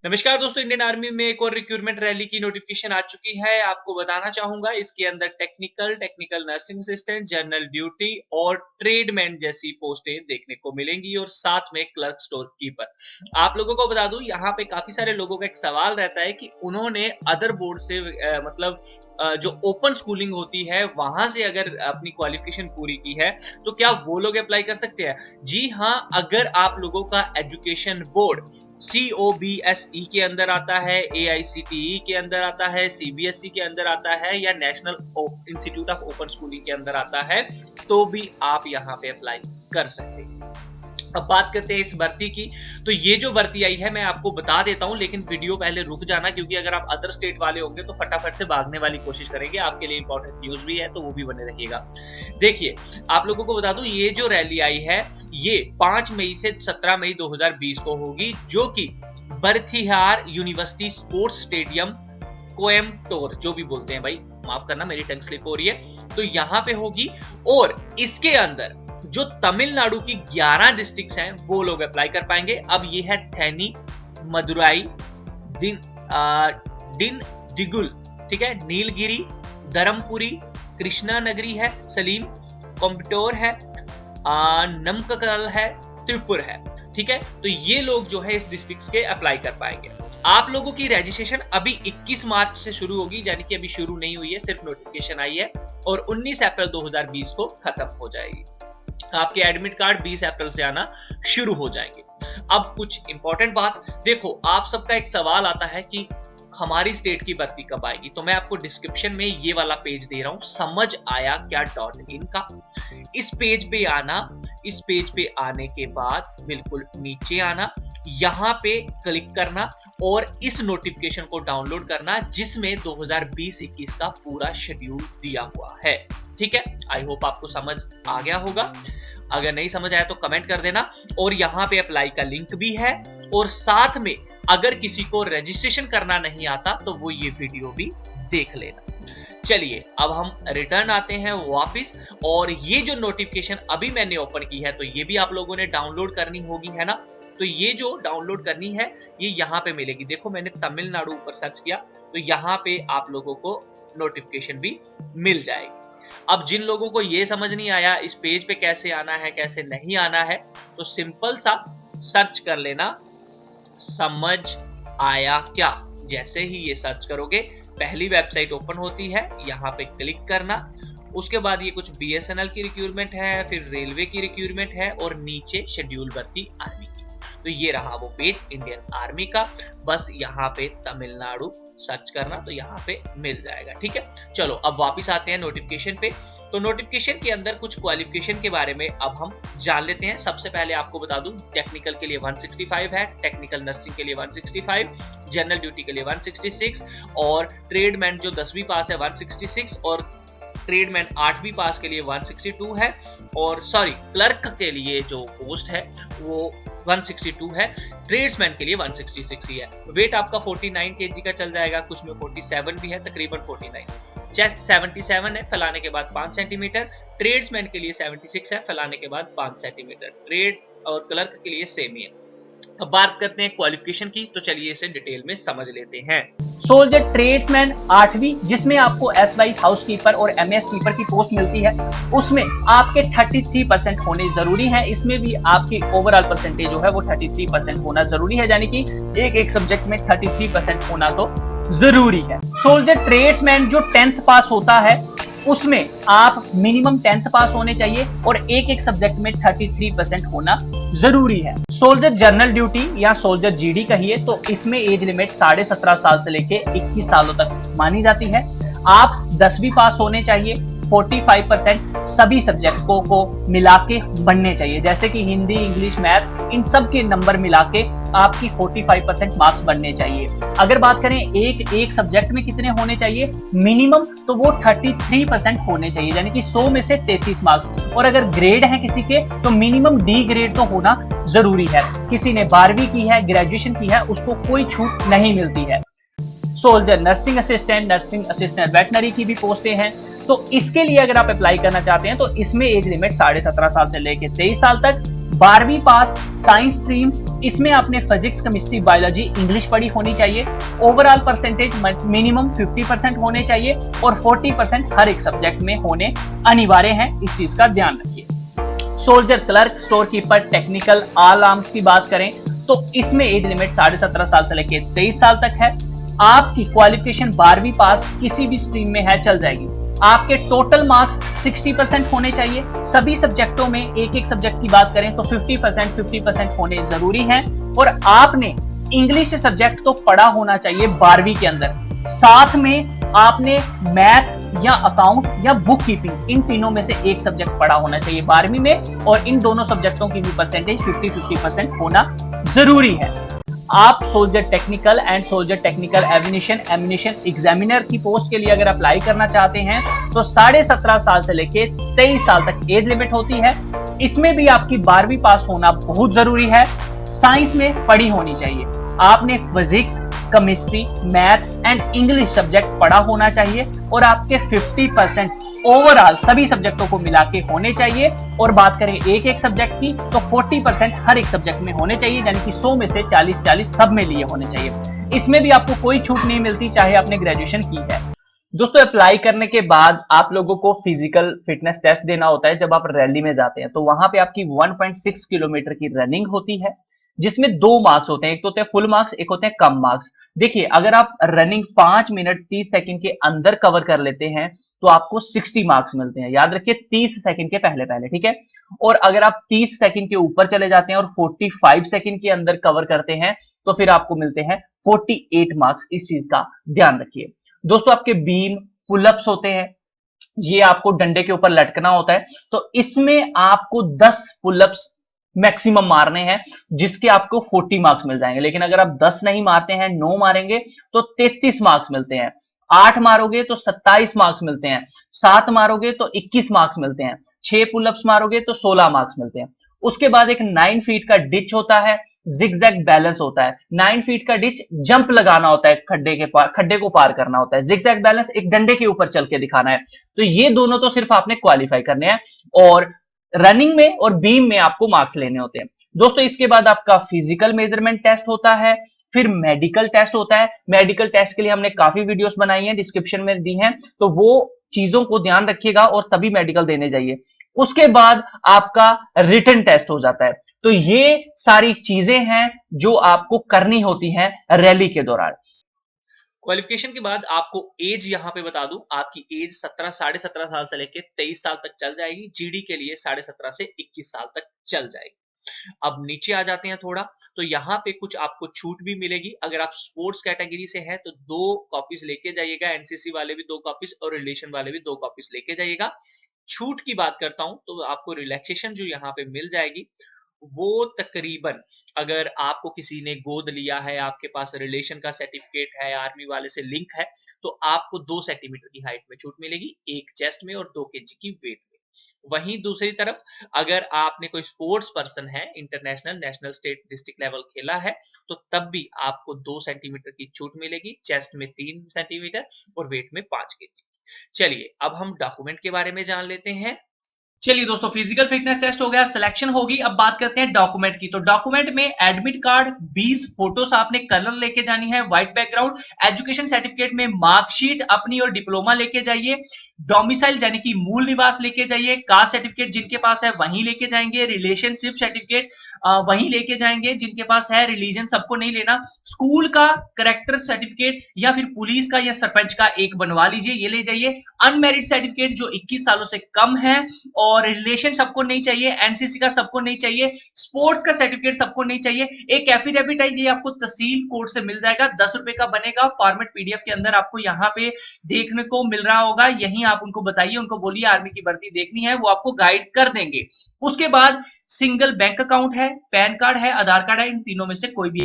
नमस्कार दोस्तों, Indian army में एक और रिक्रूटमेंट रैली की नोटिफिकेशन आ चुकी है। आपको बताना चाहूंगा इसके अंदर technical nursing assistant, general duty और ट्रेडमैन जैसी पोस्टें देखने को मिलेंगी और साथ में क्लर्क स्टोर कीपर। आप लोगों को बता दूं, यहाँ पे काफी सारे लोगों का एक सवाल रहता है कि उन्होंने अदर बोर्ड से मतलब जो ओपन स्कूलिंग होती है वहां से अगर अपनी क्वालिफिकेशन पूरी की है तो क्या वो लोग अप्लाई कर सकते हैं? जी हाँ, अगर आप लोगों का एजुकेशन बोर्ड COBSE के अंदर आता है, AICTE के अंदर आता है, CBSE के अंदर आता है या national institute of open schooling के अंदर आता है, तो भी आप यहाँ पे अप्लाई कर सकते हैं। अब बात करते हैं इस भर्ती की। तो ये जो भर्ती आई है मैं आपको बता देता हूं, लेकिन वीडियो पहले रुक जाना, क्योंकि अगर आप अदर स्टेट वाले होंगे तो फटाफट से भागने वाली कोशिश करेंगे। आपके लिए इंपॉर्टेंट न्यूज भी है तो वो भी बने रहिएगा। देखिए, आप लोगों को बता दूं, ये जो रैली आई है ये 5 मई से 17 मई 2020 को होगी, जो कि बर्थिहार यूनिवर्सिटी स्पोर्ट्स स्टेडियम कोयम्बटोर, जो भी बोलते हैं भाई, माफ करना मेरी टंग स्लिप हो रही है, तो यहाँ पे होगी। और इसके अंदर जो तमिलनाडु की 11 डिस्ट्रिक्ट्स हैं वो लोग अप्लाई कर पाएंगे। अब ये है थेनी, मदुराई, डिंडिगुल, ठीक है, नीलगिरी, धर्मपुरी, कृष्णा नगरी है, सलीम, कोयम्बटोर है, नमक्कल है, त्रिपुर है। ठीक है, तो ये लोग जो है इस डिस्ट्रिक्ट्स के अप्लाई कर पाएंगे। आप लोगों की रजिस्ट्रेशन अभी 21 मार्च से शुरू होगी, यानी कि अभी शुरू नहीं हुई है, सिर्फ नोटिफिकेशन आई है, और 19 अप्रैल 2020 को खत्म हो जाएगी। आपके एडमिट कार्ड 20 अप्रैल से आना शुरू हो जाएंगे। अब कुछ इंपॉर्टेंट बात देखो, आप सबका एक सवाल आता है कि हमारी स्टेट की भर्ती कब आएगी, तो मैं आपको डिस्क्रिप्शन में ये वाला पेज दे रहा हूं, समझ आया क्या .in का। इस पेज पे आना, इस पेज पे आने के बाद बिल्कुल नीचे आना, यहाँ पे क्लिक करना और इस नोटिफिकेशन को डाउनलोड करना, जिसमें 2020-21 का पूरा शेड्यूल दिया हुआ है। ठीक है, आई होप आपको समझ आ गया होगा। अगर नहीं समझ आया तो कमेंट कर देना। और यहाँ पे अप्लाई का लिंक भी है, और साथ में अगर किसी को रजिस्ट्रेशन करना नहीं आता तो वो ये वीडियो भी देख लेना। चलिए, अब हम रिटर्न आते हैं वापस, और ये जो नोटिफिकेशन अभी मैंने ओपन की है तो ये भी आप लोगों ने डाउनलोड करनी होगी, है ना। तो ये जो डाउनलोड करनी है ये यहाँ पे मिलेगी। देखो, मैंने तमिलनाडु ऊपर सर्च किया तो यहाँ पे आप लोगों को नोटिफिकेशन भी मिल जाएगी। अब जिन लोगों को ये समझ नहीं आया इस पेज पे कैसे आना है कैसे नहीं आना है, तो सिंपल सा सर्च कर लेना, समझ आया क्या। जैसे ही ये सर्च करोगे पहली वेबसाइट ओपन होती है, यहाँ पे क्लिक करना। उसके बाद ये कुछ BSNL की रिक्रूटमेंट है, फिर रेलवे की रिक्रूटमेंट है, और नीचे शेड्यूल भर्ती आर्मी की। तो ये रहा वो पेज इंडियन आर्मी का। बस यहाँ पे तमिलनाडु सर्च करना तो यहाँ पे मिल जाएगा। ठीक है, चलो अब वापस आते हैं नोटिफिकेशन पे। तो नोटिफिकेशन के अंदर कुछ क्वालिफिकेशन के बारे में अब हम जान लेते हैं। सबसे पहले आपको बता दूं, टेक्निकल के लिए 165 है, टेक्निकल नर्सिंग के लिए 165, जनरल ड्यूटी के लिए 166, और ट्रेडमैन जो 10वीं पास है 166, और ट्रेडमैन 8वीं पास के लिए 162 है, और सॉरी, क्लर्क के लिए जो पोस्ट है वो 162 है, ट्रेड्समैन के लिए 166 ही है। वेट आपका 49 kg का चल जाएगा, कुछ में 47 भी है, तकरीबन 49। चेस्ट 77 है, फैलाने के बाद 5 सेंटीमीटर। ट्रेड्समैन के लिए 76 है, फैलाने के बाद 5 सेंटीमीटर। ट्रेड और क्लर्क के लिए सेम ही है। अब बात करते हैं क्वालिफिकेशन की, तो चलिए इसे डिटेल में समझ लेते हैं। सोल्जर ट्रेड्समैन 8वीं, जिसमें आपको SY हाउसकीपर और MS कीपर की पोस्ट मिलती है, उसमें आपके 33% होने जरूरी है। इसमें भी आपकी ओवरऑल परसेंटेज जो है वो 33% होना जरूरी है, यानी कि एक सब्जेक्ट में 33% होना तो जरूरी है। सोल्जर ट्रेड्समैन जो 10th पास होता है उसमें आप मिनिमम 10th पास होने चाहिए, और एक सब्जेक्ट में 33% होना जरूरी है। सोल्जर जनरल ड्यूटी या सोल्जर GD कहिए, तो इसमें एज लिमिट 17.5 साल से लेके 21 सालों तक मानी जाती है। आप 10वीं पास होने चाहिए, 45% सभी सब्जेक्टों को मिला के बनने चाहिए, जैसे कि हिंदी, इंग्लिश, मैथ, इन सब के नंबर मिला के आपकी 45% मार्क्स बनने चाहिए। अगर बात करें एक सब्जेक्ट में कितने होने चाहिए मिनिमम, तो वो 33% होने चाहिए, यानी कि 100 में से 33 मार्क्स। और अगर ग्रेड है किसी के तो मिनिमम D ग्रेड तो होना जरूरी है। किसी ने 12वीं की है, ग्रेजुएशन की है, उसको कोई छूट नहीं मिलती है। सोल्जर नर्सिंग असिस्टेंट वेटनरी की भी पोस्टें हैं, तो इसके लिए अगर आप अप्लाई करना चाहते हैं तो इसमें एज लिमिट 17.5 साल से लेकर 23 साल तक, 12वीं पास, साइंस स्ट्रीम इसमें आपने फिजिक्स, केमिस्ट्री, बायोलॉजी, इंग्लिश पढ़ी होनी चाहिए। ओवरऑल परसेंटेज मिनिमम 50% होने चाहिए और 40% हर एक सब्जेक्ट में होने अनिवार्य हैं, इस चीज का ध्यान रखिए। Soldier, clerk, store keeper, technical, all arms की बात करें तो इसमें एज लिमिट 17.5 साल से लेकर 23 साल तक है। आपकी क्वालिफिकेशन 12वीं पास किसी भी स्ट्रीम में है, चल जाएगी। आपके टोटल मार्क्स 60% होने चाहिए। सभी सब्जेक्टों में एक एक सब्जेक्ट की बात करें तो 50% होने जरूरी है। और आपने इंग्लिश सब्जेक्ट तो पढ़ा होना चाहिए 12वीं के अंदर, साथ में आपने मैथ या अकाउंट या बुक कीपिंग, इन तीनों में से एक सब्जेक्ट पढ़ा होना चाहिए 12वीं में, और इन दोनों सब्जेक्टों की भी परसेंटेज 50-50% होना जरूरी है। आप soldier technical and soldier technical ammunition examiner की पोस्ट के लिए अगर अप्लाई करना चाहते हैं तो 17.5 साल से लेके 23 साल तक एज लिमिट होती है। इसमें भी आपकी 12वीं पास होना बहुत जरूरी है। साइंस में पढ़ी होनी चाहिए, आपने physics, chemistry, math and English subject पढ़ा होना चाहिए और आपके 50% ओवरऑल सभी सब्जेक्टों को मिला के होने चाहिए। और बात करें एक एक सब्जेक्ट की तो 40% हर एक सब्जेक्ट में होने चाहिए, यानी कि 100 में से 40-40 सब में लिए होने चाहिए। इसमें भी आपको कोई छूट नहीं मिलती चाहे आपने ग्रेजुएशन की है। दोस्तों, अप्लाई करने के बाद आप लोगों को फिजिकल फिटनेस टेस्ट देना होता है। जब आप रैली में जाते हैं तो वहां पे आपकी 1.6 किलोमीटर की रनिंग होती है, जिसमें 2 मार्क्स होते हैं, एक तो होते हैं फुल मार्क्स, एक होते हैं कम मार्क्स। देखिए, अगर आप रनिंग 5 मिनट 30 सेकंड के अंदर कवर कर लेते हैं तो आपको 60 मार्क्स मिलते हैं। याद रखिए 30 सेकंड के पहले पहले, ठीक है। और अगर आप 30 सेकंड के ऊपर चले जाते हैं और 45 सेकंड के अंदर कवर करते हैं तो फिर आपको मिलते हैं 48 मार्क्स। इस चीज का ध्यान रखिए। दोस्तों, आपके बीम, पुलअप्स होते हैं, ये आपको डंडे के ऊपर लटकना होता है, तो इसमें आपको 10 पुलअप्स मैक्सिमम मारने हैं, जिसके आपको 40 मार्क्स मिल जाएंगे। लेकिन अगर आप 10 नहीं मारते हैं, 9 मारेंगे तो 33 मार्क्स मिलते हैं। 8 मारोगे तो 27 मार्क्स मिलते हैं। 7 मारोगे तो 21 मार्क्स मिलते हैं। 6 पुलअप्स मारोगे तो 16 मार्क्स मिलते हैं। उसके बाद एक 9 फीट का डिच होता है, जिगजैग बैलेंस होता है। 9 फीट का डिच जंप लगाना होता है, खड्डे को पार करना होता है। जिगजैग बैलेंस एक डंडे के ऊपर चल के दिखाना है। तो ये दोनों तो सिर्फ आपने क्वालिफाई करने हैं, और रनिंग में और बीम में आपको मार्क्स लेने होते हैं। दोस्तों, इसके बाद आपका फिजिकल मेजरमेंट टेस्ट होता है, फिर मेडिकल टेस्ट होता है। मेडिकल टेस्ट के लिए हमने काफी वीडियोस बनाई हैं, डिस्क्रिप्शन में दी हैं, तो वो चीजों को ध्यान रखिएगा और तभी मेडिकल देने जाइए। उसके बाद आपका रिटन टेस्ट हो जाता है। तो ये सारी चीजें हैं जो आपको करनी होती हैं रैली के दौरान। क्वालिफिकेशन के बाद आपको एज यहां पे बता दूं, आपकी एज 17.5 साल से लेके 23 साल तक चल जाएगी। जीडी के लिए 17.5 से 21 साल तक चल जाएगी। अब नीचे आ जाते हैं थोड़ा, तो यहाँ पे कुछ आपको छूट भी मिलेगी। अगर आप स्पोर्ट्स कैटेगरी से हैं तो 2 कॉपीज लेके जाइएगा, एनसीसी वाले भी 2 कॉपीज और रिलेशन वाले भी 2 कॉपीज लेके जाइएगा। छूट की बात करता हूं तो आपको रिलैक्सेशन जो यहाँ पे मिल जाएगी वो तकरीबन, अगर आपको किसी ने गोद लिया है, आपके पास रिलेशन का सर्टिफिकेट है, आर्मी वाले से लिंक है, तो आपको 2 सेंटीमीटर की हाइट में छूट मिलेगी, एक चेस्ट में और 2 केजी की वेट में। वहीं दूसरी तरफ अगर आपने कोई स्पोर्ट्स पर्सन है, international, national, state, district level खेला है, तो तब भी आपको 2 सेंटीमीटर की छूट मिलेगी, चेस्ट में 3 सेंटीमीटर और वेट में 5 केजी। चलिए, अब हम डॉक्यूमेंट के बारे में जान लेते हैं। चलिए दोस्तों, फिजिकल फिटनेस टेस्ट हो गया, सिलेक्शन होगी। अब बात करते हैं डॉक्यूमेंट की। तो डॉक्यूमेंट में एडमिट कार्ड, 20 फोटोस आपने कलर लेके जानी है, व्हाइट बैकग्राउंड, एजुकेशन सर्टिफिकेट में मार्कशीट अपनी और डिप्लोमा लेके जाइए, डोमिसाइल यानी कि मूल निवास लेके जाइए, कास्ट सर्टिफिकेट जिनके पास है वहीं लेके जाएंगे, रिलेशनशिप सर्टिफिकेट वहीं लेके जाएंगे जिनके पास है, रिलीजन सबको नहीं लेना, स्कूल का करेक्टर सर्टिफिकेट या फिर पुलिस का या सरपंच का एक बनवा लीजिए, ये ले जाइए, अनमेरिड सर्टिफिकेट जो 21 सालों से कम है, और रिलेशन सबको नहीं चाहिए, एनसीसी का सबको नहीं चाहिए, स्पोर्ट्स का सर्टिफिकेट सबको नहीं चाहिए, एक एफिडेविट है, ये आपको तहसील कोर्ट से मिल जाएगा, 10 रुपए का बनेगा, फॉर्मेट पीडीएफ के अंदर आपको यहाँ पे देखने को मिल रहा होगा। यहीं आप उनको बताइए, उनको बोलिए आर्मी की भर्ती देखनी है, वो आपको गाइड कर देंगे। उसके बाद सिंगल बैंक अकाउंट है, पैन कार्ड है, आधार कार्ड है, इन तीनों में से कोई भी